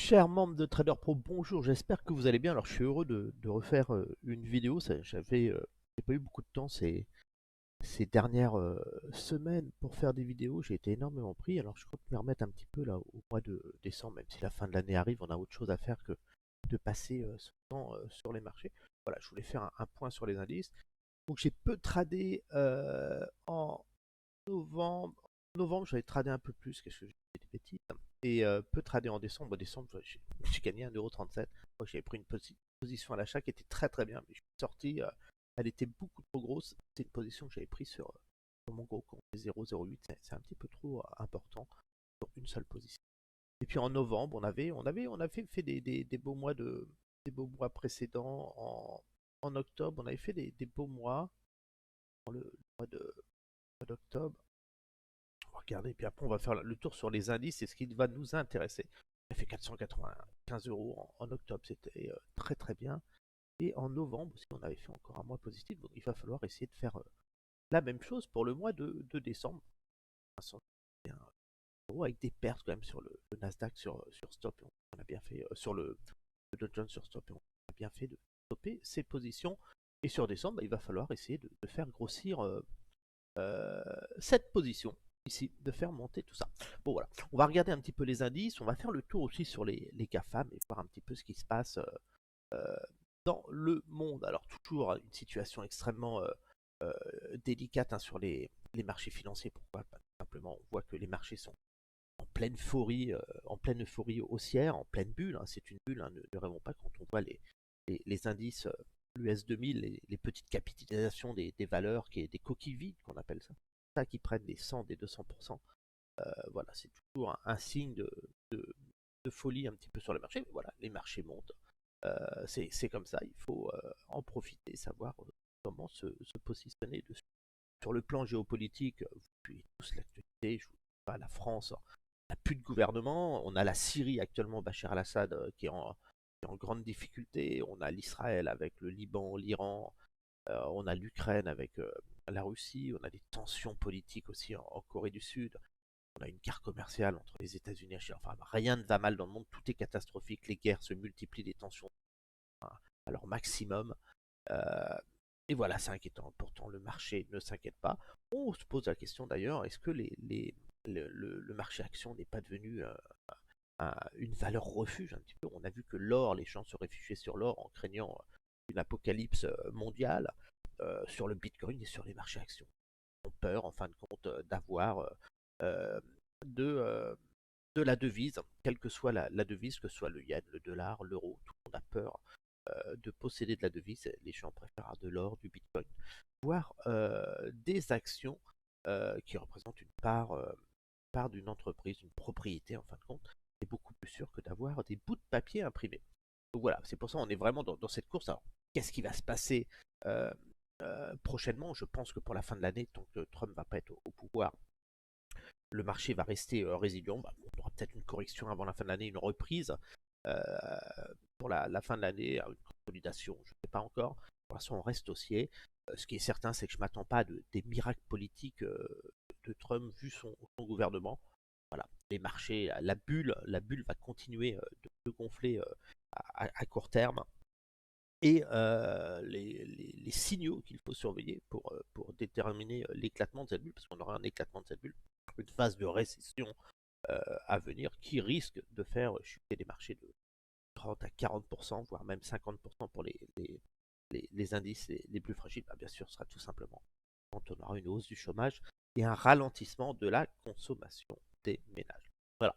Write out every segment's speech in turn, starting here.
Chers membres de Trader Pro, bonjour, j'espère que vous allez bien. Alors je suis heureux de refaire une vidéo. J'ai pas eu beaucoup de temps ces dernières semaines pour faire des vidéos. J'ai été énormément pris, alors je compte me remettre un petit peu là au mois de décembre, même si la fin de l'année arrive, on a autre chose à faire que de passer son temps sur les marchés. Voilà, je voulais faire un point sur les indices. Donc j'ai peu tradé en novembre. En novembre, j'avais tradé un peu plus, qu'est-ce que j'ai fait des bêtises. Et peu tradé en décembre. En décembre, j'ai gagné 1,37 €. J'avais pris une position à l'achat qui était très très bien, mais je suis sorti. Elle était beaucoup trop grosse. C'est une position que j'avais prise sur mon gros compte 0,08. C'est un petit peu trop important pour une seule position. Et puis en novembre, on avait fait des beaux mois des beaux mois précédents. En octobre, on avait fait des beaux mois. Dans le mois d'octobre. On va regarder, puis après on va faire le tour sur les indices et ce qui va nous intéresser. On a fait 495 € en octobre, c'était très très bien. Et en novembre aussi, on avait fait encore un mois positif, donc il va falloir essayer de faire la même chose pour le mois de décembre. 501 € avec des pertes quand même sur le Nasdaq, sur stop. On a bien fait sur le Dow Jones sur stop. Et on a bien fait de stopper ces positions. Et sur décembre, il va falloir essayer de faire grossir cette position ici, de faire monter tout ça. Bon voilà, on va regarder un petit peu les indices, on va faire le tour aussi sur les GAFAM et voir un petit peu ce qui se passe euh, dans le monde. Alors toujours une situation extrêmement délicate hein, sur les marchés financiers. Pourquoi? Tout simplement, on voit que les marchés sont en pleine euphorie haussière, en pleine bulle. Hein, c'est une bulle, hein, ne rêvons pas quand on voit les indices, l'US 2000, les petites capitalisations des valeurs, des coquilles vides qu'on appelle ça qui prennent des 100, des 200%. Voilà, c'est toujours un signe de folie un petit peu sur le marché. Mais voilà, les marchés montent. C'est comme ça, il faut en profiter, savoir comment se positionner dessus. Sur le plan géopolitique, vous suivez tous l'actualité, je vous dis pas, la France n'a plus de gouvernement, on a la Syrie actuellement, Bachar al-Assad qui est en grande difficulté, on a l'Israël avec le Liban, l'Iran, on a l'Ukraine avec la Russie, on a des tensions politiques aussi en Corée du Sud, on a une guerre commerciale entre les États-Unis et la Chine, enfin rien ne va mal dans le monde, tout est catastrophique, les guerres se multiplient, les tensions à leur maximum. Euh, et voilà, c'est inquiétant. Pourtant, le marché ne s'inquiète pas. On se pose la question d'ailleurs, est-ce que le marché action n'est pas devenu une valeur refuge un petit peu? On a vu que l'or, les gens se réfugiaient sur l'or en craignant une apocalypse mondiale. Sur le Bitcoin et sur les marchés actions. Ils ont peur, en fin de compte, d'avoir euh, de, euh, de la devise, quelle que soit la devise, que ce soit le yen, le dollar, l'euro, tout le monde a peur de posséder de la devise. Les gens préfèrent de l'or, du bitcoin, voire des actions qui représentent une part d'une entreprise, une propriété en fin de compte. C'est beaucoup plus sûr que d'avoir des bouts de papier imprimés. Donc voilà, c'est pour ça qu'on est vraiment dans cette course. Alors, qu'est-ce qui va se passer euh, prochainement? Je pense que pour la fin de l'année, tant que Trump ne va pas être au pouvoir, le marché va rester résilient. Bah, on aura peut-être une correction avant la fin de l'année, une reprise euh, pour la fin de l'année, une consolidation, je ne sais pas encore. Pour l'instant, on reste haussier. Ce qui est certain, c'est que je ne m'attends pas à des miracles politiques de Trump vu son gouvernement. Voilà, les marchés, la bulle va continuer de gonfler à court terme. Et les signaux qu'il faut surveiller pour déterminer l'éclatement de cette bulle, parce qu'on aura un éclatement de cette bulle, une phase de récession à venir qui risque de faire chuter les marchés de 30 à 40%, voire même 50% pour les indices les plus fragiles. Bah, bien sûr, ce sera tout simplement quand on aura une hausse du chômage et un ralentissement de la consommation des ménages. Voilà.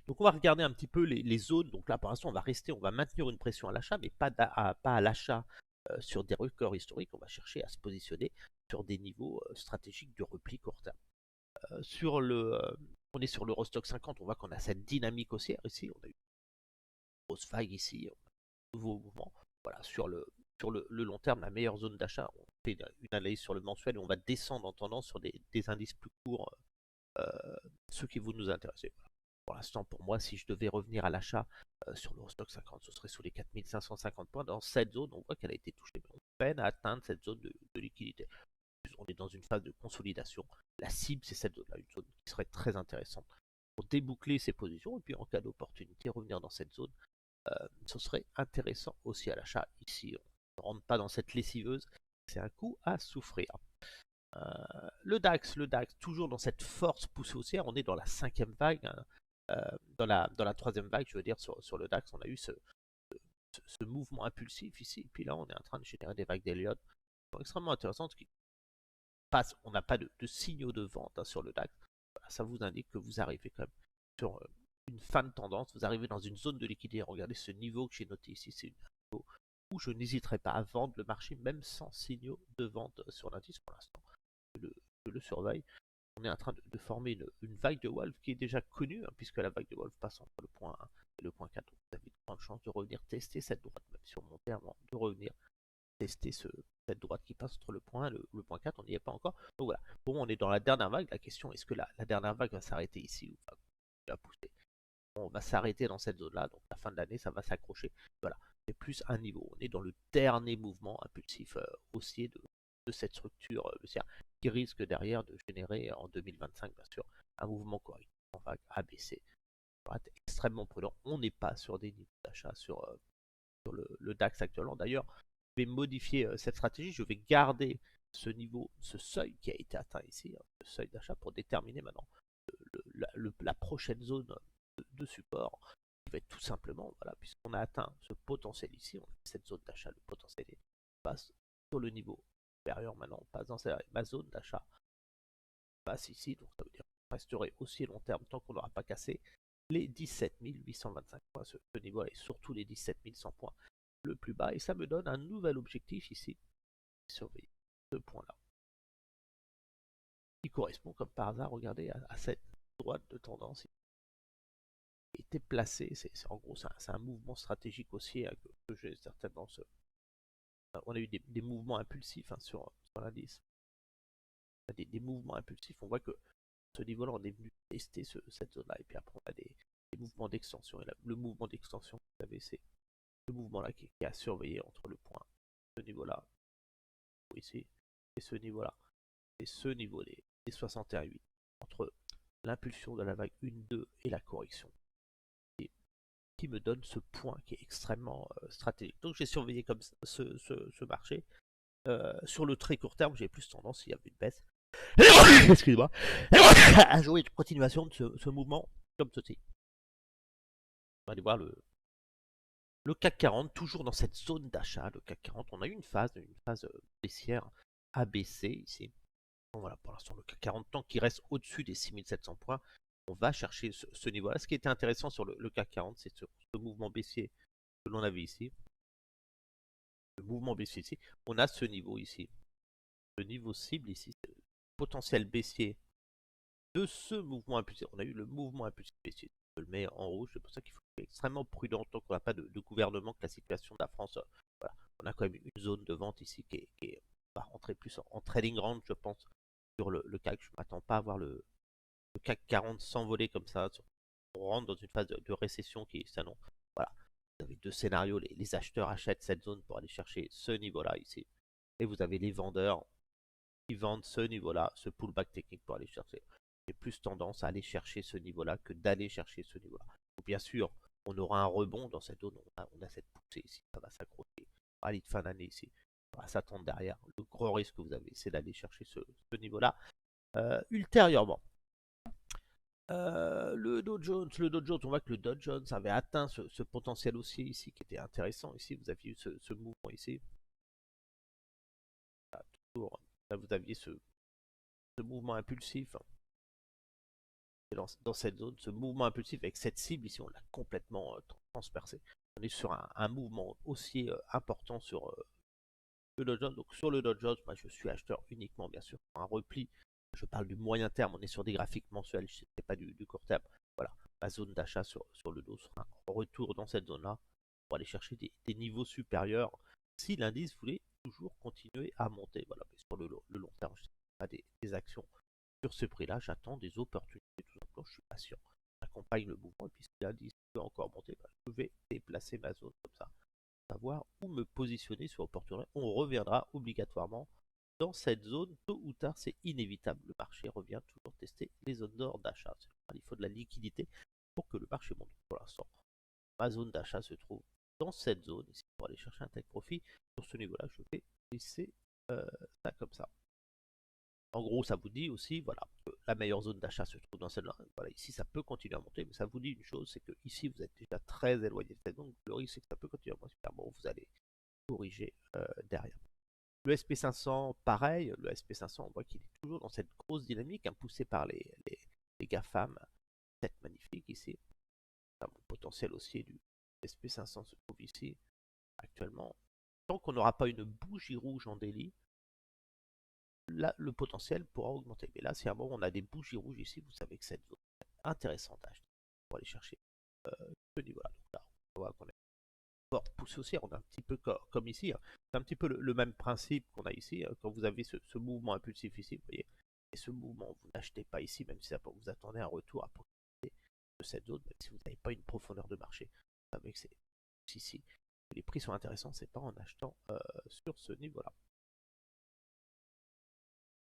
Donc on va regarder un petit peu les zones. Donc là, pour l'instant, on va maintenir une pression à l'achat, mais pas à l'achat sur des records historiques. On va chercher à se positionner sur des niveaux stratégiques de repli court terme. On est sur l'Eurostock 50, on voit qu'on a cette dynamique haussière ici. On a eu une grosse vague ici, un nouveau mouvement. Voilà, sur le long terme, la meilleure zone d'achat, on fait une analyse sur le mensuel et on va descendre en tendance sur des indices plus courts, ceux qui vous nous intéressent. Pour l'instant, pour moi, si je devais revenir à l'achat sur l'Eurostock 50, ce serait sous les 4550 points. Dans cette zone, on voit qu'elle a été touchée, mais on peine à atteindre cette zone de liquidité. On est dans une phase de consolidation. La cible, c'est cette zone-là, une zone qui serait très intéressante. pour déboucler ces positions et puis en cas d'opportunité revenir dans cette zone. Ce serait intéressant aussi à l'achat ici. On ne rentre pas dans cette lessiveuse, c'est un coup à souffrir. Le DAX, toujours dans cette force poussée haussière, on est dans la 5e vague, hein. Dans la 3e vague, je veux dire, sur le DAX, on a eu ce mouvement impulsif ici, et puis là on est en train de générer des vagues d'Elliott extrêmement intéressantes qui passent, on n'a pas de signaux de vente, hein, sur le DAX. Voilà, ça vous indique que vous arrivez quand même sur une fin de tendance, vous arrivez dans une zone de liquidité. Regardez ce niveau que j'ai noté ici, c'est un niveau où je n'hésiterai pas à vendre le marché même sans signaux de vente sur l'indice pour l'instant. Je le surveille. On est en train de former une vague de Wolf qui est déjà connue, hein, puisque la vague de Wolf passe entre le point 1 et le point 4. Donc vous avez de grandes chances de revenir tester cette droite, même sur mon terme, de revenir tester cette droite qui passe entre le point 1 et le point 4. On n'y est pas encore. Donc voilà, pour moi on est dans la dernière vague. La question, est-ce que la dernière vague va s'arrêter ici ou pas? Va pousser. On va s'arrêter dans cette zone-là, donc la fin de l'année, ça va s'accrocher. Voilà, c'est plus un niveau. On est dans le dernier mouvement impulsif haussier de cette structure baissière qui risque derrière de générer en 2025, bien sûr, un mouvement correctif en vague ABC. Il faut être extrêmement prudent. On n'est pas sur des niveaux d'achat sur le DAX actuellement. D'ailleurs, je vais modifier cette stratégie. Je vais garder ce niveau, ce seuil qui a été atteint ici, hein, le seuil d'achat, pour déterminer maintenant la prochaine zone de support, qui va être tout simplement, voilà, puisqu'on a atteint ce potentiel ici, on a cette zone d'achat, le potentiel passe sur le niveau supérieur. Maintenant on passe dans ma zone d'achat, passe ici, donc ça veut dire qu'on resterait aussi long terme tant qu'on n'aura pas cassé les 17 825 points, ce niveau là, et surtout les 17 100 points le plus bas, et ça me donne un nouvel objectif ici, surveiller ce point là, qui correspond comme par hasard, regardez, à cette droite de tendance était placé. En gros, c'est un mouvement stratégique aussi, hein, que j'ai certainement. On a eu des mouvements impulsifs, hein, sur l'indice. Des mouvements impulsifs. On voit que ce niveau-là, on est venu tester cette zone-là. Et puis après, on a des mouvements d'extension. Et là, le mouvement d'extension, vous savez, c'est le mouvement-là qui est à surveiller entre le point, ce niveau-là, ici, et ce niveau-là. Et ce niveau des 61,8. Entre l'impulsion de la vague 1-2 et la correction, qui me donne ce point qui est extrêmement stratégique. Donc j'ai surveillé comme ce marché. Sur le très court terme, j'ai plus tendance, s'il y avait une baisse, excusez-moi, à jouer une continuation de ce mouvement comme ceci. On va aller voir le CAC 40, toujours dans cette zone d'achat. Le CAC 40, on a eu une phase baissière ABC ici. Bon, voilà, pour l'instant, le CAC 40, tant qu'il reste au-dessus des 6700 points, on va chercher ce niveau-là. Ce qui était intéressant sur le CAC 40, c'est ce mouvement baissier que l'on avait ici. Le mouvement baissier ici. On a ce niveau ici. Le niveau cible ici, c'est le potentiel baissier de ce mouvement impulsif. On a eu le mouvement impulsif baissier. Je le mets en rouge, c'est pour ça qu'il faut être extrêmement prudent tant qu'on n'a pas de gouvernement, que la situation de la France. Voilà. On a quand même une zone de vente ici qui va rentrer plus en trading range, je pense, sur le CAC. Je ne m'attends pas à voir le CAC 40 s'envoler comme ça. On rentre dans une phase de récession qui s'annonce. Voilà. Vous avez deux scénarios. Les acheteurs achètent cette zone pour aller chercher ce niveau-là ici. Et vous avez les vendeurs qui vendent ce niveau-là, ce pullback technique pour aller chercher. J'ai plus tendance à aller chercher ce niveau-là que d'aller chercher ce niveau-là. Bien sûr, on aura un rebond dans cette zone. On a cette poussée ici. Ça va s'accrocher. Allez, de fin d'année ici. On va s'attendre derrière. Le gros risque que vous avez, c'est d'aller chercher ce niveau-là ultérieurement. Le Dow Jones, on voit que le Dow Jones avait atteint ce potentiel haussier ici qui était intéressant. Ici, vous aviez eu ce mouvement ici. Là, toujours, là, vous aviez ce mouvement impulsif. Dans cette zone, ce mouvement impulsif avec cette cible ici, on l'a complètement transpercé. On est sur un mouvement haussier important sur le Dow Jones. Donc sur le Dow Jones, moi, je suis acheteur uniquement, bien sûr, pour un repli. Je parle du moyen terme, on est sur des graphiques mensuels, je ne sais pas du court terme. Voilà, ma zone d'achat sur le Dow sera un retour dans cette zone-là pour aller chercher des niveaux supérieurs si l'indice voulait toujours continuer à monter. Voilà, mais sur le long terme, je ne sais pas des actions sur ce prix-là, j'attends des opportunités, tout simplement, je suis patient. J'accompagne le mouvement et puis si l'indice peut encore monter, je vais déplacer ma zone comme ça, savoir où me positionner sur opportunité. On reviendra obligatoirement dans cette zone, tôt ou tard, c'est inévitable. Le marché revient toujours tester les zones d'or d'achat. Il faut de la liquidité pour que le marché monte. Pour l'instant, ma zone d'achat se trouve dans cette zone. Ici, pour aller chercher un take profit, sur ce niveau-là, je vais laisser ça comme ça. En gros, ça vous dit aussi, voilà, que la meilleure zone d'achat se trouve dans celle-là. Voilà, ici, ça peut continuer à monter, mais ça vous dit une chose, c'est que ici, vous êtes déjà très éloigné de cette zone. Le risque, c'est que ça peut continuer à monter. Bon, vous allez corriger derrière. Le SP500, pareil, le SP500, on voit qu'il est toujours dans cette grosse dynamique, hein, poussé par les GAFAM. Cette magnifique ici. Mon potentiel haussier du SP500 se trouve ici, actuellement. Tant qu'on n'aura pas une bougie rouge en daily, là, le potentiel pourra augmenter. Mais là, si à un moment on a des bougies rouges ici, vous savez que cette zone est intéressante à acheter pour aller chercher ce niveau-là. Donc là, on voit qu'on est fort poussé haussière. On est un petit peu comme ici. Hein. C'est un petit peu le même principe qu'on a ici. Hein. Quand vous avez ce mouvement impulsif ici, vous voyez, et ce mouvement, vous n'achetez pas ici, même si ça, vous attendez un retour à proximité de cette zone, même si vous n'avez pas une profondeur de marché. Vous savez que c'est ici. Les prix sont intéressants, c'est pas en achetant sur ce niveau-là.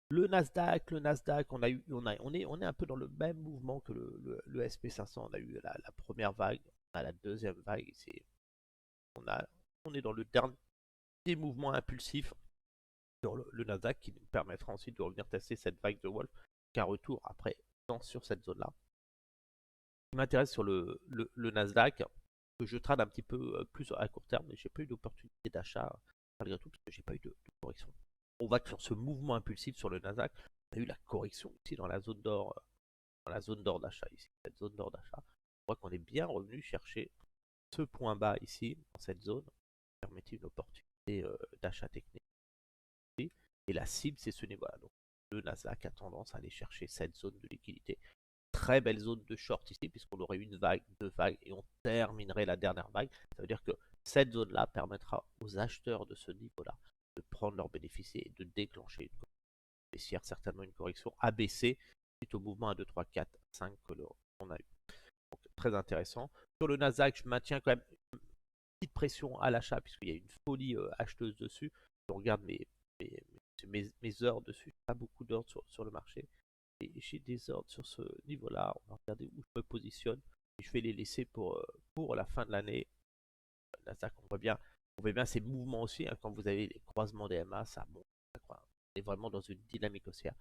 Le Nasdaq, on est un peu dans le même mouvement que le SP500. On a eu la première vague, on a la deuxième vague ici. On est dans le dernier mouvement impulsif sur le Nasdaq qui nous permettra ensuite de revenir tester cette vague de Wolf, qu'un retour après sur cette zone-là. Ce qui m'intéresse sur le Nasdaq, que je trade un petit peu plus à court terme, mais j'ai pas eu d'opportunité d'achat malgré tout parce que j'ai pas eu de correction. On voit que sur ce mouvement impulsif sur le Nasdaq, on a eu la correction ici dans la zone d'or, d'achat ici, cette zone d'or d'achat. On voit qu'on est bien revenu chercher ce point bas ici, dans cette zone, qui permettait une opportunité d'achat technique. Et la cible, c'est ce niveau-là. Donc le Nasdaq a tendance à aller chercher cette zone de liquidité. Très belle zone de short ici, puisqu'on aurait une vague, deux vagues, et on terminerait la dernière vague. Ça veut dire que cette zone-là permettra aux acheteurs de ce niveau-là de prendre leurs bénéfices et de déclencher une correction baissière, certainement une correction ABC suite au mouvement 1, 2, 3, 4, 5 que l'on a eu. Donc, très intéressant. Sur le Nasdaq, je maintiens quand même une petite pression à l'achat, puisqu'il y a une folie acheteuse dessus. Je regarde mes heures dessus, j'ai pas beaucoup d'ordres sur le marché. Et j'ai des ordres sur ce niveau-là. On va regarder où je me positionne. Et je vais les laisser pour la fin de l'année. Nasdaq, on voit bien ces mouvements aussi. Hein, quand vous avez les croisements des MA, ça monte. On est vraiment dans une dynamique haussière.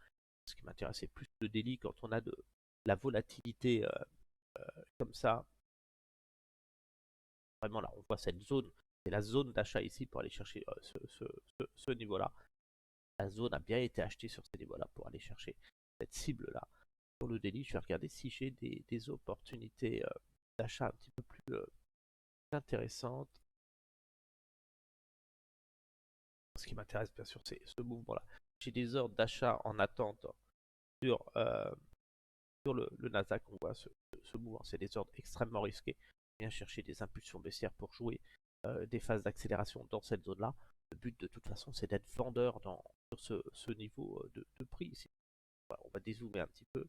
Ce qui m'intéresse, c'est plus le daily quand on a de la volatilité comme ça. Vraiment là, on voit cette zone. C'est la zone d'achat ici pour aller chercher ce niveau-là. La zone a bien été achetée sur ces niveaux-là pour aller chercher cette cible-là. Sur le daily, je vais regarder si j'ai des opportunités d'achat un petit peu plus intéressantes. Ce qui m'intéresse bien sûr, c'est ce mouvement-là. J'ai des ordres d'achat en attente sur, le Nasdaq. On voit ce mouvement, c'est des ordres extrêmement risqués. Bien chercher des impulsions baissières pour jouer des phases d'accélération dans cette zone-là. Le but de toute façon, c'est d'être vendeur sur ce niveau de prix ici. Voilà, on va dézoomer un petit peu.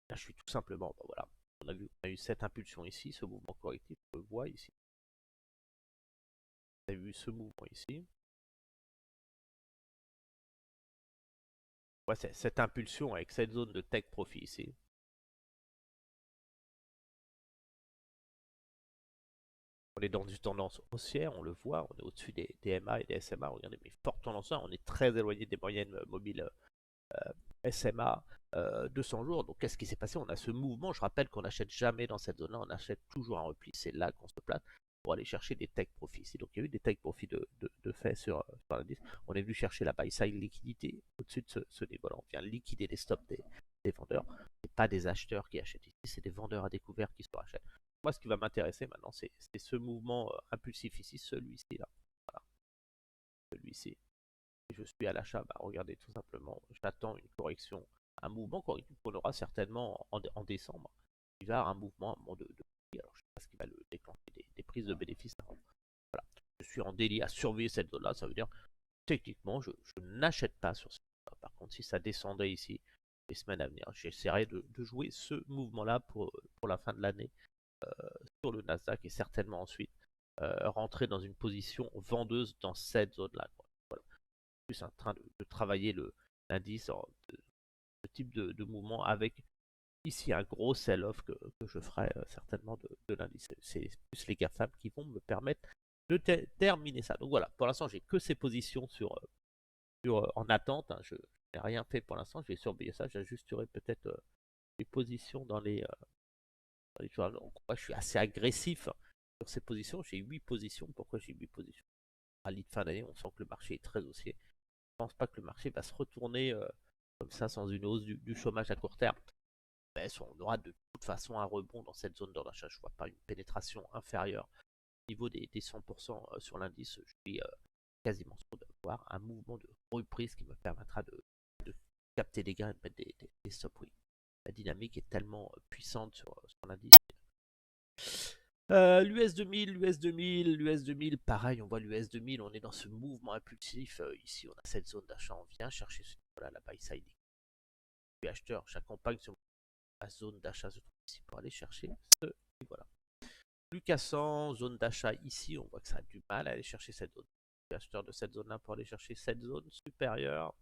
Là, je suis tout simplement, voilà, on a eu cette impulsion ici, ce mouvement correctif, on le voit ici. On a eu ce mouvement ici. Ouais, cette impulsion avec cette zone de take profit ici. On est dans une tendance haussière, on le voit, on est au-dessus des MA et des SMA. Regardez, mais forte tendance, on est très éloigné des moyennes mobiles SMA 200 jours. Donc qu'est-ce qui s'est passé? On a ce mouvement, je rappelle qu'on n'achète jamais dans cette zone-là, on achète toujours un repli, c'est là qu'on se place pour aller chercher des take profits. Et donc il y a eu des take profits de fait sur l'indice. On est venu chercher la buy side liquidité au-dessus de ce niveau-là. On vient liquider les stops des vendeurs. Ce pas des acheteurs qui achètent ici, c'est des vendeurs à découvert qui se rachètent. Moi, ce qui va m'intéresser maintenant, c'est ce mouvement impulsif ici, celui-ci là. Voilà. Celui-ci. Je suis à l'achat, bah, regardez tout simplement, j'attends une correction, un mouvement correctif qu'on aura certainement en décembre. Il va y avoir un mouvement prix, alors je ne sais pas ce qui va le déclencher, des prises de bénéfices. Voilà. Je suis en délit à surveiller cette zone-là, ça veut dire techniquement je n'achète pas sur cette zone. Par contre, si ça descendait ici les semaines à venir, j'essaierai de jouer ce mouvement-là pour la fin de l'année sur le Nasdaq et certainement ensuite rentrer dans une position vendeuse dans cette zone-là. Voilà. plus en train de travailler l'indice, ce type de mouvement avec ici un gros sell-off que je ferai certainement de l'indice. C'est plus les GAFAM qui vont me permettre de terminer ça. Donc voilà, pour l'instant j'ai que ces positions en attente, hein. Je n'ai rien fait pour l'instant, je vais surveiller ça, j'ajusterai peut-être les positions dans les jours. Donc, moi, je suis assez agressif sur ces positions, j'ai 8 positions. Pourquoi j'ai 8 positions? Rallye de fin d'année, on sent que le marché est très haussier. Je ne pense pas que le marché va se retourner comme ça sans une hausse du chômage à court terme. Mais on aura de toute façon un rebond dans cette zone d'achat. Je ne vois pas une pénétration inférieure au niveau des 100% sur l'indice. Je suis quasiment sûr d'avoir un mouvement de reprise qui me permettra de capter des gains et de mettre des stop wins. La dynamique est tellement puissante sur l'indice. L'US 2000, l'US 2000, l'US 2000, pareil, on voit l'US 2000, on est dans ce mouvement impulsif. Ici, on a cette zone d'achat, on vient chercher voilà, la buy side. Les acheteurs, j'accompagne sur la zone d'achat se trouve ici pour aller chercher ce voilà. Plus cassant, zone d'achat ici, on voit que ça a du mal à aller chercher cette zone. Les acheteurs de cette zone là pour aller chercher cette zone supérieure.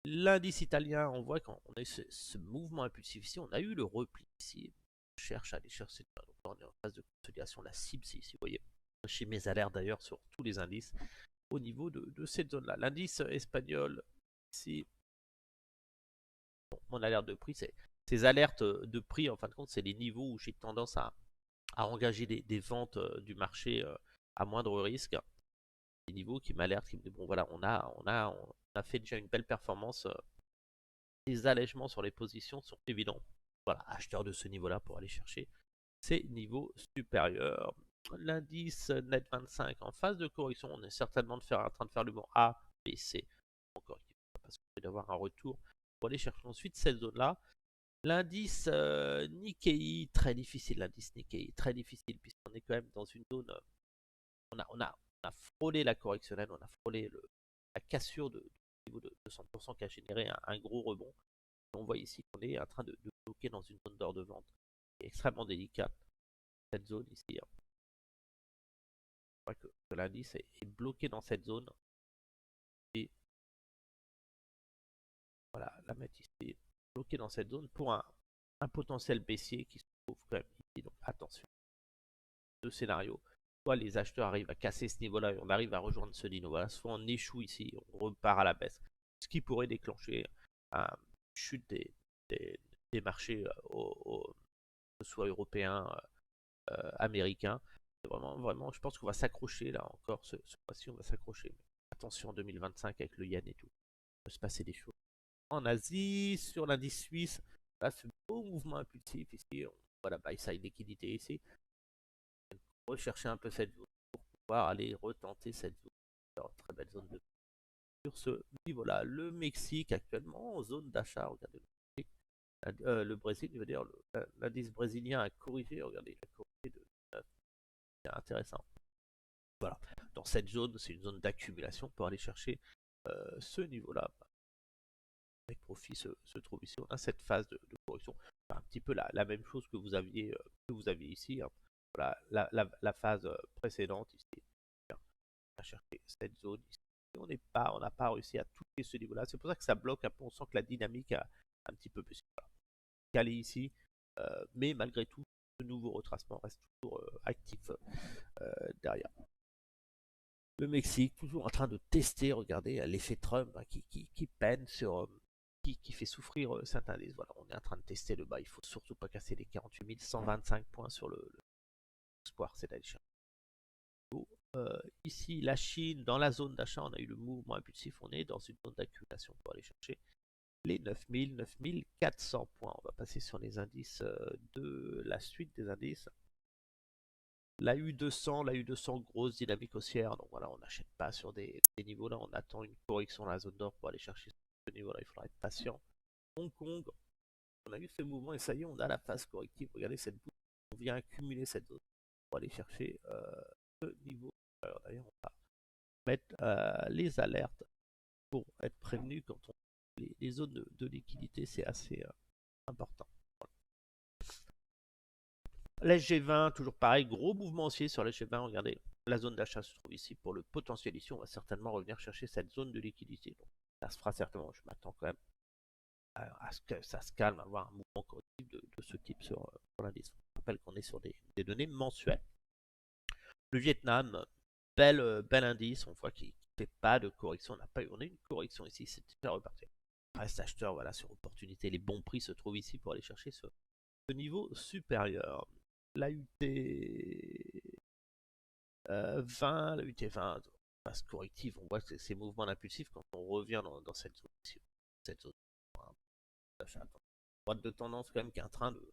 L'indice italien, on voit qu'on a eu ce mouvement impulsif ici, on a eu le repli ici. On cherche à aller chercher, donc on est en phase de consolidation, la cible c'est ici, vous voyez. Chez mes alertes d'ailleurs sur tous les indices au niveau de cette zone là. L'indice espagnol ici, bon, mon alerte de prix, c'est ces alertes de prix, en fin de compte, c'est les niveaux où j'ai tendance à engager des ventes du marché à moindre risque. Des niveaux qui m'alertent, qui me disent bon voilà, on a fait déjà une belle performance. Les allègements sur les positions sont évidents. Voilà, acheteur de ce niveau-là pour aller chercher ces niveaux supérieurs. L'indice net 25 en phase de correction, on est certainement en train de faire le bon A, B, C. Encore parce qu'on peut d'avoir un retour pour aller chercher ensuite cette zone-là. L'indice Nikkei, très difficile. L'indice Nikkei, très difficile, puisqu'on est quand même dans une zone. On a frôlé la correctionnelle, on a frôlé la cassure de niveau de 100% qui a généré un gros rebond. On voit ici qu'on est en train de bloquer dans une zone d'or de vente qui est extrêmement délicate. Cette zone ici. On voit que l'indice est bloqué dans cette zone. Et voilà, la mettre ici, bloqué dans cette zone pour un potentiel baissier qui se trouve quand même ici. Donc attention. Deux scénarios. Soit les acheteurs arrivent à casser ce niveau-là et on arrive à rejoindre ce niveau-là, soit on échoue ici, on repart à la baisse. Ce qui pourrait déclencher une chute des marchés, que ce soit européens, américains. Vraiment, je pense qu'on va s'accrocher là encore. Ce mois-ci, on va s'accrocher. Attention en 2025 avec le yen et tout. Il peut se passer des choses. En Asie, sur l'indice suisse, là, ce beau mouvement impulsif ici. On voit la buy side liquidité ici. Rechercher un peu cette zone pour pouvoir aller retenter cette zone. Alors, très belle zone de sur ce niveau-là. Le Mexique actuellement en zone d'achat. Regardez le Brésil, je veux dire l'indice brésilien a corrigé. Regardez, il a corrigé c'est intéressant. Voilà. Dans cette zone, c'est une zone d'accumulation pour aller chercher ce niveau-là. Avec profit se trouve ici. On a cette phase de correction. Enfin, un petit peu la même chose que vous aviez ici. Hein. Voilà, la phase précédente ici. On va chercher cette zone ici. On n'a pas réussi à toucher ce niveau-là. C'est pour ça que ça bloque un peu. On sent que la dynamique a un petit peu plus calé ici. Mais malgré tout, ce nouveau retracement reste toujours actif derrière. Le Mexique, toujours en train de tester, regardez, l'effet Trump hein, qui peine sur. Qui fait souffrir cet indice. Voilà, on est en train de tester le bas. Il ne faut surtout pas casser les 48 125 points sur le espoir, c'est d'aller chercher. Ici, la Chine, dans la zone d'achat, on a eu le mouvement impulsif. On est dans une zone d'accumulation pour aller chercher les 9000, 9400 points. On va passer sur les indices de la suite des indices. La U200, grosse dynamique haussière. Donc voilà, on n'achète pas sur des niveaux là. On attend une correction dans la zone d'or pour aller chercher ce niveau là. Il faudra être patient. Hong Kong, on a eu ce mouvement et ça y est, on a la phase corrective. Regardez cette boucle. On vient accumuler cette zone pour aller chercher ce niveau. Alors d'ailleurs, on va mettre les alertes pour être prévenu quand on les zones de liquidité, c'est assez important. Voilà. Les G20, toujours pareil, gros mouvement haussier sur les G20, regardez. La zone d'achat se trouve ici. Pour le potentiel ici, on va certainement revenir chercher cette zone de liquidité. Donc, ça se fera certainement. Je m'attends quand même à ce que ça se calme, à avoir un mouvement correctif de ce type sur l'indice. Je rappelle qu'on est sur des données mensuelles. Le Vietnam, bel indice, on voit qu'il ne fait pas de correction. On a une correction ici, c'est déjà reparti. Reste acheteur, voilà, sur opportunité. Les bons prix se trouvent ici pour aller chercher ce niveau supérieur. La UT 20, la UT 20, phase corrective, on voit que ces mouvements impulsifs quand on revient dans cette zone ici. Cette zone. Droite de tendance quand même qui est en train de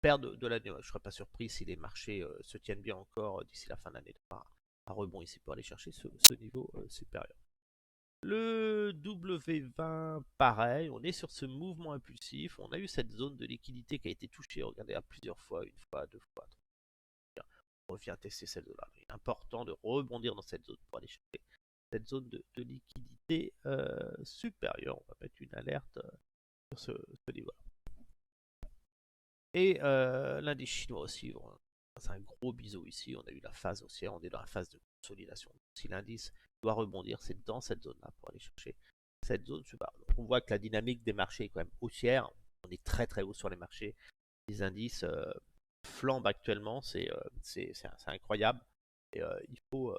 perdre de l'année. Je ne serais pas surpris si les marchés se tiennent bien encore d'ici la fin de l'année. Un rebond ici pour aller chercher ce niveau supérieur. Le W20, pareil, on est sur ce mouvement impulsif. On a eu cette zone de liquidité qui a été touchée, regardez, à plusieurs fois, une fois, deux fois, trois fois. On revient tester cette zone-là. Il est important de rebondir dans cette zone pour aller chercher cette zone de liquidité supérieure. On va mettre une alerte sur ce niveau-là. Et l'indice chinois aussi, bon, c'est un gros biseau ici. On a eu la phase haussière, on est dans la phase de consolidation. Si l'indice doit rebondir, c'est dans cette zone-là pour aller chercher cette zone. Donc on voit que la dynamique des marchés est quand même haussière. On est très très haut sur les marchés. Les indices flambent actuellement, c'est incroyable. Et il faut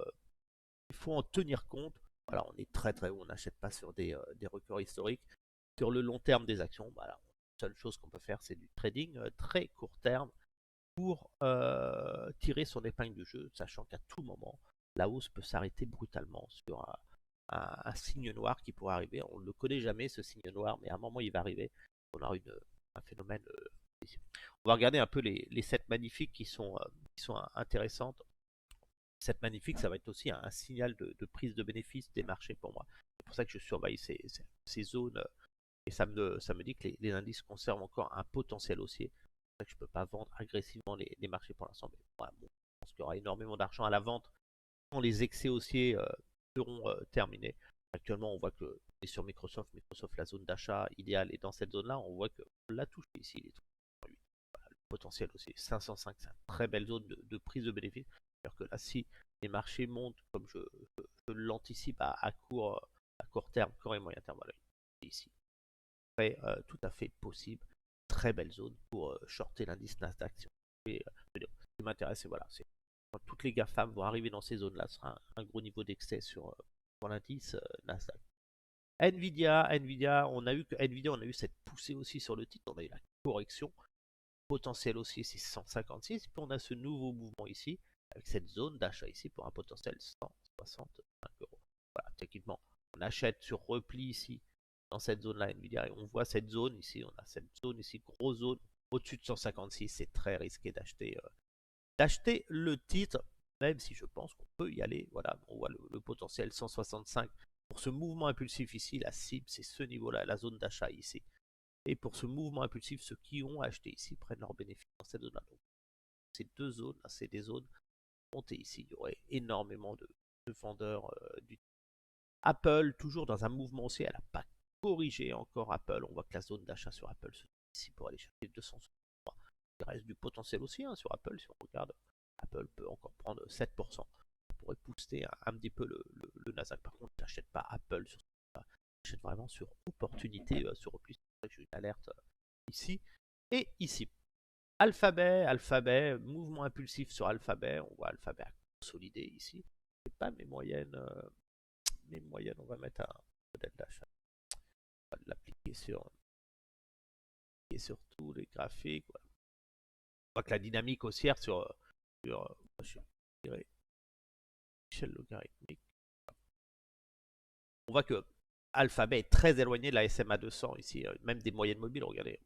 en tenir compte. Voilà, on est très très haut, on n'achète pas sur des records historiques. Sur le long terme des actions, voilà, la seule chose qu'on peut faire, c'est du trading très court terme pour tirer son épingle du jeu, sachant qu'à tout moment, la hausse peut s'arrêter brutalement sur un signe noir qui pourrait arriver. On ne le connaît jamais, ce signe noir, mais à un moment, il va arriver. On aura un phénomène. On va regarder un peu les 7 magnifiques qui sont intéressantes. Cette magnifique, ça va être aussi un signal de prise de bénéfice des marchés pour moi. C'est pour ça que je surveille ces zones et ça me dit que les indices conservent encore un potentiel haussier. C'est pour ça que je ne peux pas vendre agressivement les marchés pour l'instant. Mais voilà, bon, je pense qu'il y aura énormément d'argent à la vente quand les excès haussiers seront terminés. Actuellement, on voit que sur Microsoft, la zone d'achat idéale est dans cette zone-là. On voit qu'on l'a touché ici, les 3,8. Voilà, le potentiel aussi 505, c'est une très belle zone de prise de bénéfice. C'est-à-dire que là, si les marchés montent comme je l'anticipe à court terme, court et moyen terme, voilà, ici, c'est tout à fait possible. Très belle zone pour shorter l'indice Nasdaq. Ce qui m'intéresse, c'est voilà, quand toutes les GAFAM vont arriver dans ces zones-là, ce sera un gros niveau d'excès sur l'indice Nasdaq. Nvidia, on a eu cette poussée aussi sur le titre, on a eu la correction potentiel aussi, c'est 156, puis on a ce nouveau mouvement ici, avec cette zone d'achat ici pour un potentiel 165 euros. Voilà, techniquement, on achète sur repli ici, dans cette zone-là, Nvidia, et on voit cette zone ici, on a cette zone ici, grosse zone, au-dessus de 156, c'est très risqué d'acheter le titre, même si je pense qu'on peut y aller. Voilà, on voit le potentiel 165. Pour ce mouvement impulsif ici, la cible, c'est ce niveau-là, la zone d'achat ici. Et pour ce mouvement impulsif, ceux qui ont acheté ici prennent leur bénéfice dans cette zone-là. Donc, ces deux zones, c'est des zones montées ici. Il y aurait énormément de vendeurs du Apple, toujours dans un mouvement haussier, elle n'a pas corrigé encore Apple. On voit que la zone d'achat sur Apple se trouve ici pour aller chercher 263. Il reste du potentiel aussi sur Apple. Si on regarde, Apple peut encore prendre 7%. Ça pourrait booster un petit peu le Nasdaq. Par contre, n'achète pas Apple sur ça. J'achète vraiment sur opportunité sur repli. C'est pour ça que j'ai une alerte ici et ici. Alphabet, mouvement impulsif sur Alphabet. On voit Alphabet à consolider ici. C'est pas mes moyennes. On va mettre un modèle d'achat. On va l'appliquer sur tous les graphiques. Voilà. On voit que la dynamique haussière sur échelle logarithmique. On voit que Alphabet est très éloigné de la SMA 200 ici, même des moyennes mobiles. Regardez,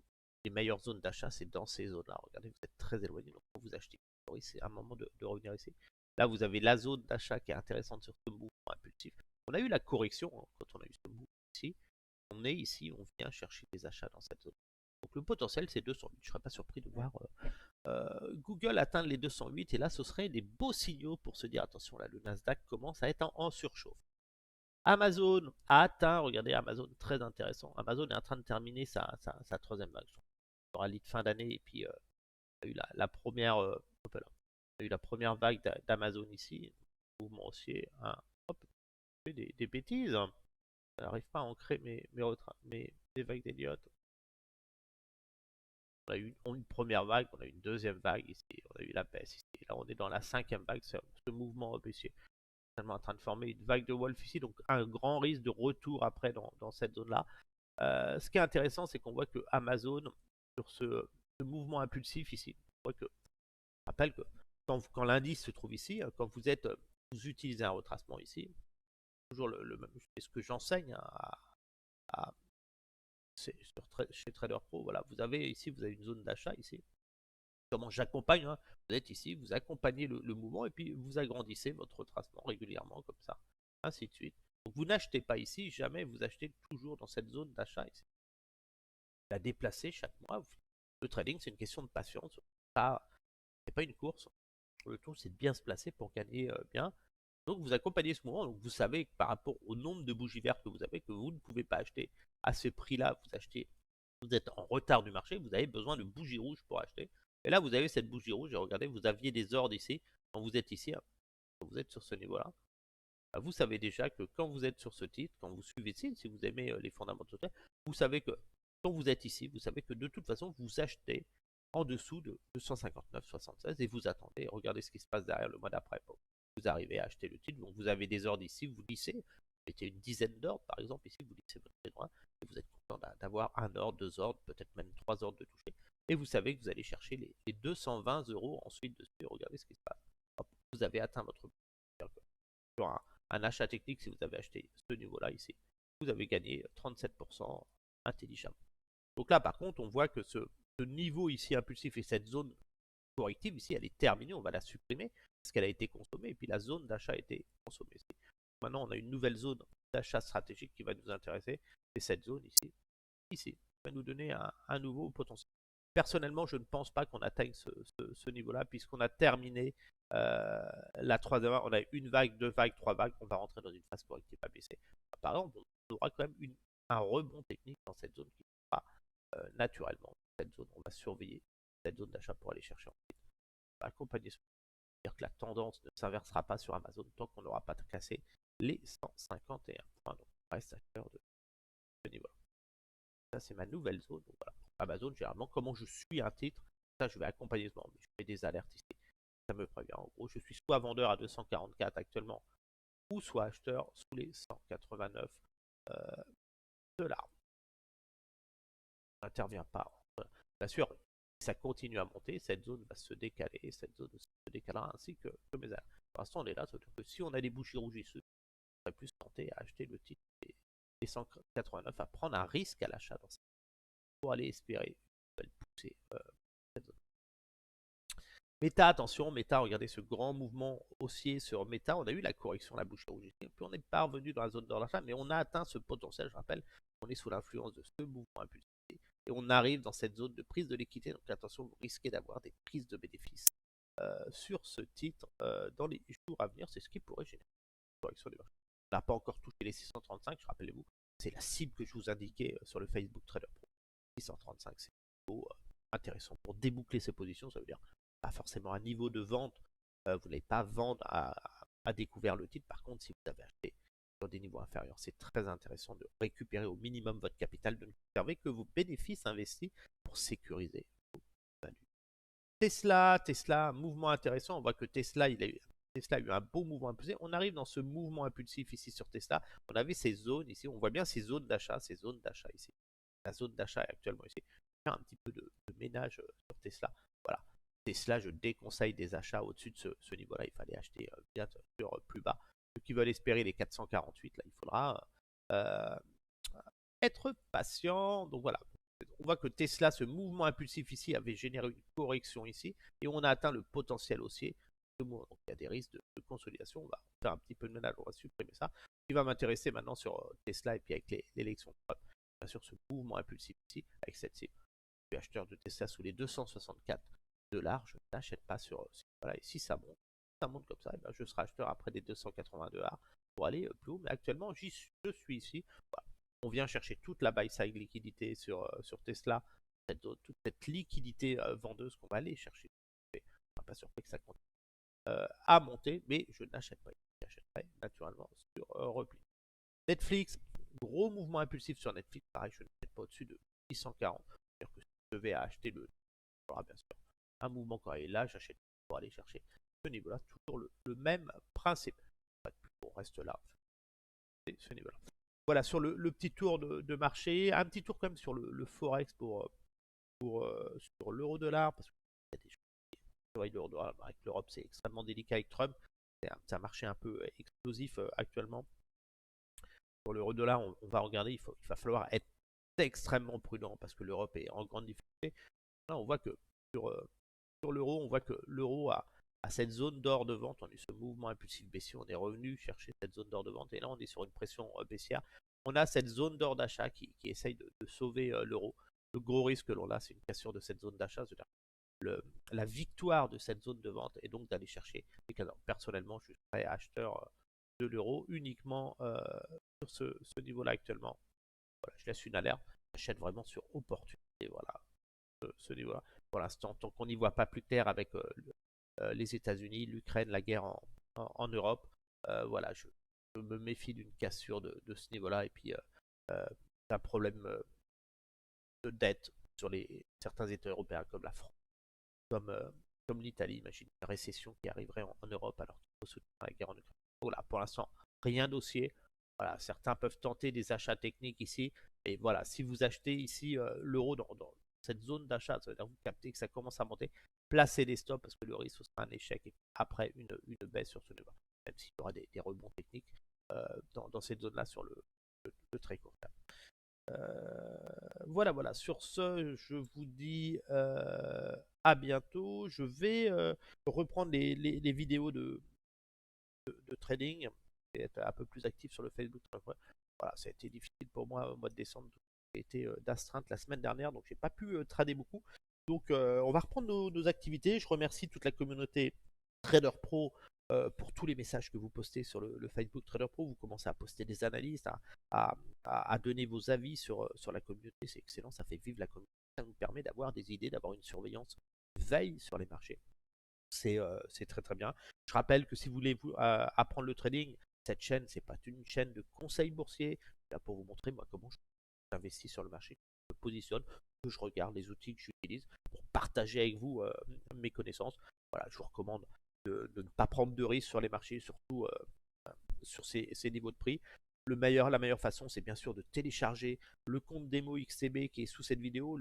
les meilleures zones d'achat, c'est dans ces zones-là. Regardez, vous êtes très éloigné. Donc, quand vous achetez, c'est un moment de revenir ici. Là, vous avez la zone d'achat qui est intéressante sur ce mouvement impulsif. On a eu la correction quand on a eu ce mouvement ici. On est ici, on vient chercher des achats dans cette zone. Donc le potentiel, c'est 208. Je ne serais pas surpris de voir Google atteindre les 208. Et là, ce serait des beaux signaux pour se dire, attention, là, le Nasdaq commence à être en surchauffe. Amazon a atteint, regardez Amazon, très intéressant. Amazon est en train de terminer sa troisième vague. Il y aura de fin d'année et puis il y a eu la première On a eu la première vague d'Amazon ici, mouvement haussier, hein. Hop, je fais des bêtises. Hein. Je n'arrive pas à ancrer mes vagues d'Elliott. On a eu une première vague, on a eu une deuxième vague ici, on a eu la baisse ici. Là, on est dans la cinquième vague, ce mouvement baissier. En train de former une vague de Wolf ici, donc un grand risque de retour après dans cette zone-là. Ce qui est intéressant, c'est qu'on voit que Amazon, sur ce mouvement impulsif ici, on voit que, je rappelle que quand l'indice se trouve ici, quand vous utilisez un retracement ici, toujours le même, c'est ce que j'enseigne chez Trader Pro. Voilà, vous avez ici, vous avez une zone d'achat ici. Comment j'accompagne, hein, vous êtes ici, vous accompagnez le mouvement et puis vous agrandissez votre retracement régulièrement comme ça, ainsi de suite. Donc vous n'achetez pas ici, jamais vous achetez toujours dans cette zone d'achat ici. La déplacer chaque mois. Le trading, c'est une question de patience. C'est pas une course. Le tout, c'est de bien se placer pour gagner bien. Donc vous accompagnez ce mouvement. Donc vous savez que par rapport au nombre de bougies vertes que vous avez, que vous ne pouvez pas acheter à ce prix-là, vous êtes en retard du marché, vous avez besoin de bougies rouges pour acheter. Et là, vous avez cette bougie rouge. Et regardez, vous aviez des ordres ici. Quand vous êtes ici, hein, quand vous êtes sur ce niveau-là, vous savez déjà que quand vous êtes sur ce titre, quand vous suivez ici, si vous aimez les fondamentaux, vous savez que quand vous êtes ici, vous savez que de toute façon, vous achetez en dessous de 259,76 et vous attendez. Regardez ce qui se passe derrière le mois d'après. Vous arrivez à acheter le titre, donc vous avez des ordres ici, vous lissez, vous mettez une dizaine d'ordres par exemple ici, vous lissez votre droit et vous êtes content d'avoir un ordre, deux ordres, peut-être même trois ordres de toucher. Et vous savez que vous allez chercher les 220 euros ensuite dessus. Regardez ce qui se passe. Hop, vous avez atteint votre sur un achat technique, si vous avez acheté ce niveau-là ici, vous avez gagné 37% intelligemment. Donc là, par contre, on voit que ce niveau ici impulsif et cette zone corrective ici, elle est terminée, on va la supprimer parce qu'elle a été consommée et puis la zone d'achat a été consommée ici. Maintenant, on a une nouvelle zone d'achat stratégique qui va nous intéresser, c'est cette zone ici, qui va nous donner un nouveau potentiel. Personnellement, je ne pense pas qu'on atteigne ce niveau-là puisqu'on a terminé la troisième vague. On a une vague, deux vagues, trois vagues. On va rentrer dans une phase corrective à baisser. Par exemple, on aura quand même un rebond technique dans cette zone qui sera naturellement. Cette zone, on va surveiller cette zone d'achat pour aller chercher ensuite. On va accompagner ce. C'est-à-dire que la tendance ne s'inversera pas sur Amazon tant qu'on n'aura pas cassé les 151 points. Donc, on reste acheteur de ce niveau-là. Ça, c'est ma nouvelle zone. Donc, voilà. Amazon, généralement, comment je suis un titre, ça, je vais accompagner ce moment. Je fais des alertes ici. Ça me prévient. En gros, je suis soit vendeur à 244 actuellement, ou soit acheteur sous les 189 $. Ça n'intervient pas. Bien sûr, si ça continue à monter, cette zone va se décaler, cette zone se décalera ainsi que mes alertes. Pour l'instant, on est là, sauf que si on a des bougies rouges ici, on serait plus tenté à acheter le titre des 189, à prendre un risque à l'achat dans cette pour aller espérer pousser cette zone. Meta, attention, Meta, regardez ce grand mouvement haussier sur Meta. On a eu la correction, la bouche rouge. Puis on n'est pas revenu dans la zone de l'achat, mais on a atteint ce potentiel. Je rappelle, on est sous l'influence de ce mouvement impulsif. Et on arrive dans cette zone de prise de liquidité. Donc attention, vous risquez d'avoir des prises de bénéfices sur ce titre dans les jours à venir. C'est ce qui pourrait générer une correction des marchés. On n'a pas encore touché les 635, je rappelle-vous. C'est la cible que je vous indiquais sur le Facebook Trader Pro. 635, c'est intéressant pour déboucler ces positions. Ça veut dire pas forcément un niveau de vente. Vous n'allez pas vendre à découvert le titre. Par contre, si vous avez acheté sur des niveaux inférieurs, c'est très intéressant de récupérer au minimum votre capital, de ne conserver que vos bénéfices investis pour sécuriser vos values. Tesla, mouvement intéressant. On voit que Tesla a eu un beau mouvement impulsif. On arrive dans ce mouvement impulsif ici sur Tesla. On avait ces zones ici. On voit bien ces zones d'achat ici. La zone d'achat est actuellement ici. Faire un petit peu de ménage sur Tesla. Voilà. Tesla, je déconseille des achats au-dessus de ce niveau-là. Il fallait acheter bien sûr plus bas. Ceux qui veulent espérer les 448, là, il faudra être patient. Donc voilà. On voit que Tesla, ce mouvement impulsif ici, avait généré une correction ici. Et on a atteint le potentiel haussier. Donc il y a des risques de consolidation. On va faire un petit peu de ménage. On va supprimer ça. Ce qui va m'intéresser maintenant sur Tesla et puis avec l'élection. Bien sûr, ce mouvement impulsif ici, avec cette cible. Je suis acheteur de Tesla sous les 264 $. Je n'achète pas sur. Voilà, et si ça monte comme ça, et bien je serai acheteur après des 280 $ pour aller plus haut. Mais actuellement, je suis ici. Voilà. On vient chercher toute la buy side liquidité sur Tesla, toute cette liquidité vendeuse qu'on va aller chercher. Je ne suis pas surpris que ça continue à monter, mais je n'achète pas. J'achèterai naturellement sur repli. Netflix, gros mouvement impulsif sur Netflix, pareil, je n'achète pas au-dessus de 640. C'est-à-dire que si je devais acheter il y aura bien sûr un mouvement quand il est là, j'achète pour aller chercher ce niveau-là, toujours le même principe. On reste là, c'est ce niveau-là. Voilà, sur le petit tour de marché, un petit tour quand même sur le Forex sur l'euro-dollar, parce qu'il y a des choses l'euro-dollar avec l'Europe, c'est extrêmement délicat avec Trump. C'est un marché un peu explosif actuellement. Pour l'euro-dollar, on va regarder, il va falloir être extrêmement prudent parce que l'Europe est en grande difficulté. Là, on voit que sur l'euro, on voit que l'euro a cette zone d'or de vente. On a eu ce mouvement impulsif baissier, on est revenu chercher cette zone d'or de vente et là, on est sur une pression baissière. On a cette zone d'or d'achat qui essaye de sauver l'euro. Le gros risque que l'on a, c'est une cassure de cette zone d'achat, c'est-à-dire la victoire de cette zone de vente et donc d'aller chercher les canaux. Personnellement, je serais acheteur de l'euro uniquement sur ce niveau-là actuellement. Voilà, je laisse une alerte, j'achète vraiment sur opportunité, voilà, ce niveau-là. Pour l'instant, tant qu'on n'y voit pas plus clair avec les États-Unis, l'Ukraine, la guerre en Europe, voilà, je me méfie d'une cassure de ce niveau-là et puis d'un problème de dette sur certains États européens comme la France, comme, euh, comme l'Italie. Imagine une récession qui arriverait en Europe alors qu'il faut soutenir la guerre en Ukraine. Voilà, pour l'instant, rien d'haussier. Voilà, certains peuvent tenter des achats techniques ici. Et voilà, si vous achetez ici l'euro dans cette zone d'achat, ça veut dire que vous captez que ça commence à monter, placez des stops parce que le risque ce sera un échec et après une baisse sur ce niveau. Même s'il y aura des rebonds techniques dans cette zone-là sur le très court terme. Voilà, voilà. Sur ce, je vous dis à bientôt. Je vais reprendre les vidéos de trading et être un peu plus actif sur le Facebook. Voilà, ça a été difficile pour moi au mois de décembre. J'ai été d'astreinte la semaine dernière, donc j'ai pas pu trader beaucoup. Donc on va reprendre nos activités. Je remercie toute la communauté Trader Pro pour tous les messages que vous postez sur le Facebook Trader Pro. Vous commencez à poster des analyses, à donner vos avis sur la communauté. C'est excellent, ça fait vivre la communauté. Ça nous permet d'avoir des idées, d'avoir une surveillance, veille sur les marchés. C'est très très bien. Je rappelle que si vous voulez apprendre le trading, cette chaîne, c'est pas une chaîne de conseils boursiers. Là pour vous montrer moi comment j'investis sur le marché, je me positionne, que je regarde les outils que j'utilise pour partager avec vous mes connaissances. Voilà, je vous recommande de ne pas prendre de risques sur les marchés, surtout sur ces niveaux de prix. La meilleure façon, c'est bien sûr de télécharger le compte démo XTB qui est sous cette vidéo.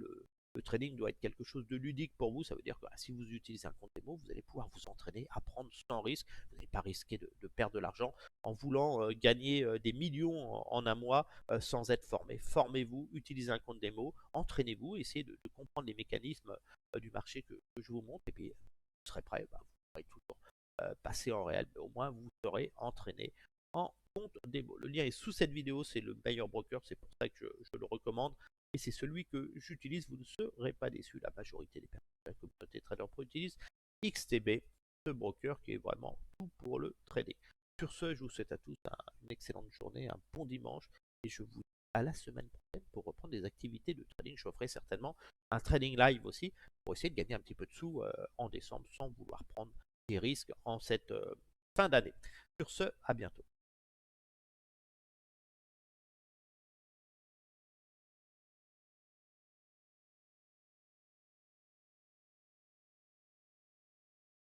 Le trading doit être quelque chose de ludique pour vous. Ça veut dire que si vous utilisez un compte démo, vous allez pouvoir vous entraîner, apprendre sans risque. Vous n'allez pas risquer de perdre de l'argent en voulant gagner des millions en un mois sans être formé. Formez-vous, utilisez un compte démo, entraînez-vous, essayez de comprendre les mécanismes du marché que je vous montre. Et puis, vous serez prêt, vous pourrez toujours passer en réel, mais au moins vous serez entraîné en compte démo. Le lien est sous cette vidéo, c'est le meilleur broker, c'est pour ça que je le recommande. Et c'est celui que j'utilise, vous ne serez pas déçus. La majorité des personnes de la communauté Trader Pro utilisent XTB, ce broker qui est vraiment tout pour le trading. Sur ce, je vous souhaite à tous une excellente journée, un bon dimanche, et je vous dis à la semaine prochaine pour reprendre des activités de trading. Je ferai certainement un trading live aussi pour essayer de gagner un petit peu de sous en décembre sans vouloir prendre des risques en cette fin d'année. Sur ce, à bientôt.